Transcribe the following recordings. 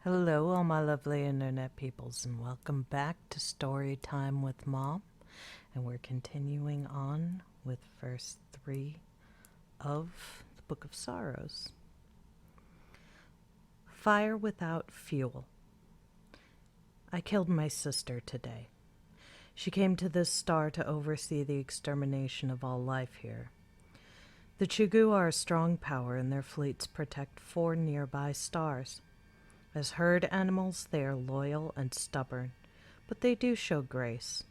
Hello, all my lovely internet peoples, and welcome back to Story Time with Mom. And we're continuing on with verse 3 of the Book of Sorrows. Fire without fuel. I killed my sister today. She came to this star to oversee the extermination of all life here. The Chugu are a strong power, and their fleets protect 4 nearby stars. As herd animals, they are loyal and stubborn, but they do show grace.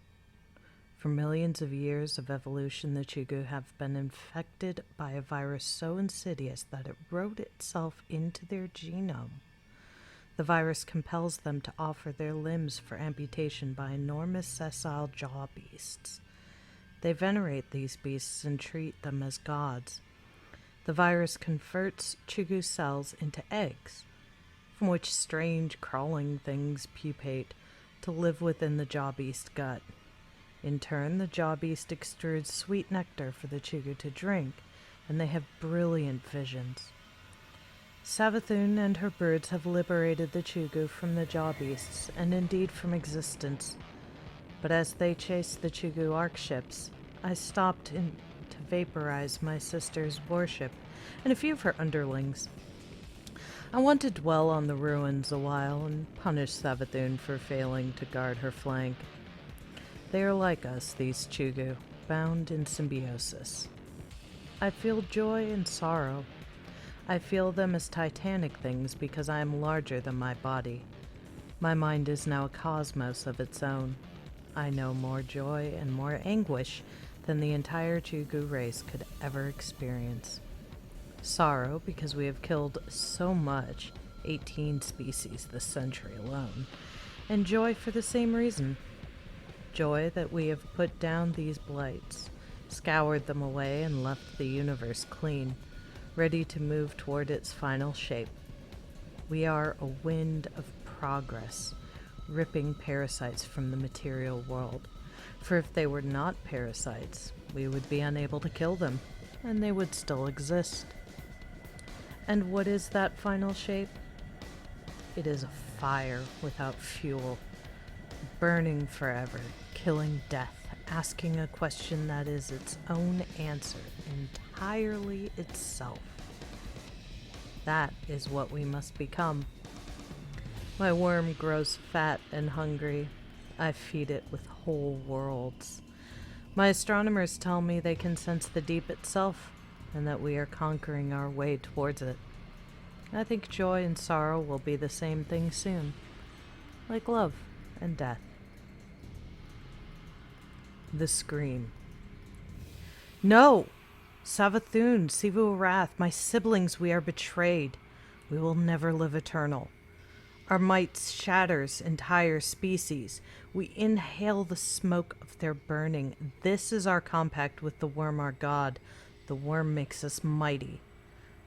For millions of years of evolution, the Chugu have been infected by a virus so insidious that it wrote itself into their genome. The virus compels them to offer their limbs for amputation by enormous sessile jaw beasts. They venerate these beasts and treat them as gods. The virus converts Chugu cells into eggs, from which strange crawling things pupate to live within the jaw beast gut. In turn, the jaw beast extrudes sweet nectar for the Chugu to drink, and they have brilliant visions. Savathun and her birds have liberated the Chugu from the jaw beasts, and indeed from existence. But as they chased the Chugu ark ships, I stopped in to vaporize my sister's warship and a few of her underlings. I want to dwell on the ruins a while and punish Savathun for failing to guard her flank. They are like us, these Chugu, bound in symbiosis. I feel joy and sorrow. I feel them as titanic things because I am larger than my body. My mind is now a cosmos of its own. I know more joy and more anguish than the entire Chugu race could ever experience. Sorrow because we have killed so much, 18 species this century alone, and joy for the same reason. Joy that we have put down these blights, scoured them away, and left the universe clean, ready to move toward its final shape. We are a wind of progress, ripping parasites from the material world, for if they were not parasites, we would be unable to kill them, and they would still exist. And what is that final shape? It is a fire without fuel, burning forever, killing death, asking a question that is its own answer, entirely itself. That is what we must become. My worm grows fat and hungry. I feed it with whole worlds. My astronomers tell me they can sense the deep itself, and that we are conquering our way towards it. I think joy and sorrow will be the same thing soon, like love and death. The scream. No! Savathun, Sivu Arath, my siblings, we are betrayed. We will never live eternal. Our might shatters entire species. We inhale the smoke of their burning. This is our compact with the worm, our god. The worm makes us mighty.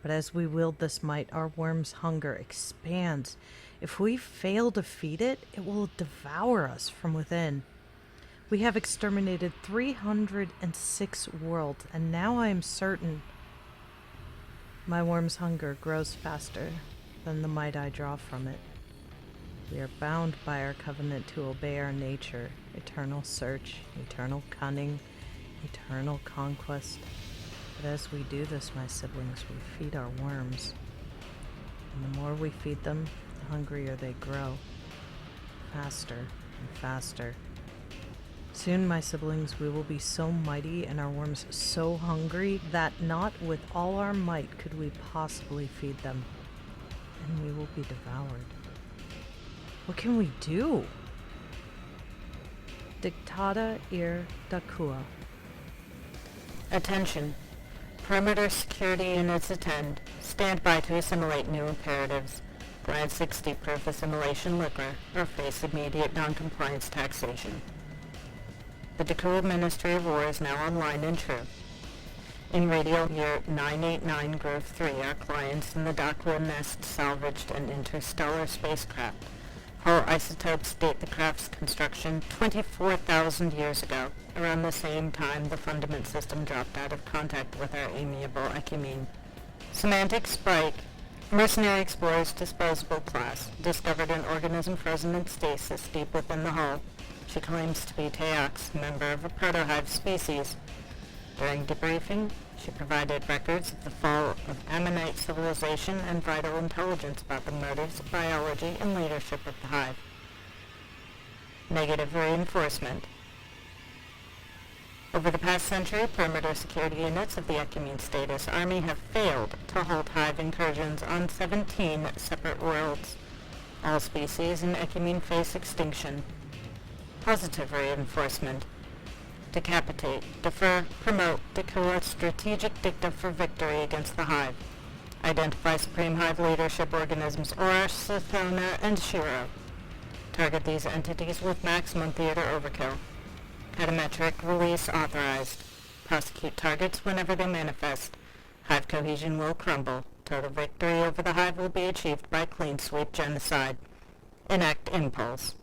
But as we wield this might, our worm's hunger expands. If we fail to feed it, it will devour us from within. We have exterminated 306 worlds, and now I am certain my worm's hunger grows faster than the might I draw from it. We are bound by our covenant to obey our nature, eternal search, eternal cunning, eternal conquest. But as we do this, my siblings, we feed our worms. And the more we feed them, the hungrier they grow. Faster and faster. Soon, my siblings, we will be so mighty and our worms so hungry that not with all our might could we possibly feed them. And we will be devoured. What can we do? Dictata ir Dakua. Attention. Perimeter security units attend. Stand by to assimilate new imperatives. Grant 60 proof assimilation liquor or face immediate noncompliance taxation. The Dakua Ministry of War is now online and true. In radial year 989 Growth 3, our clients in the Dakua Nest salvaged an interstellar spacecraft. Hull isotopes date the craft's construction 24,000 years ago. Around the same time, the fundament system dropped out of contact with our amiable Ecumene. Semantic spike Mercenary explorer's disposable class discovered an organism frozen in stasis deep within the hull. She claims to be Teox, member of a protohive species. During debriefing, she provided records of the fall of Ammonite civilization and vital intelligence about the motives, biology, and leadership of the hive. Negative reinforcement. Over the past century, perimeter security units of the Ecumene status army have failed to halt hive incursions on 17 separate worlds. All species in Ecumene face extinction. Positive reinforcement. Decapitate, defer, promote, declare strategic dicta for victory against the hive. Identify Supreme Hive leadership organisms Aura, Sathona, and Shiro. Target these entities with maximum theater overkill. Petametric release authorized. Prosecute targets whenever they manifest. Hive cohesion will crumble. Total victory over the hive will be achieved by clean sweep genocide. Enact impulse.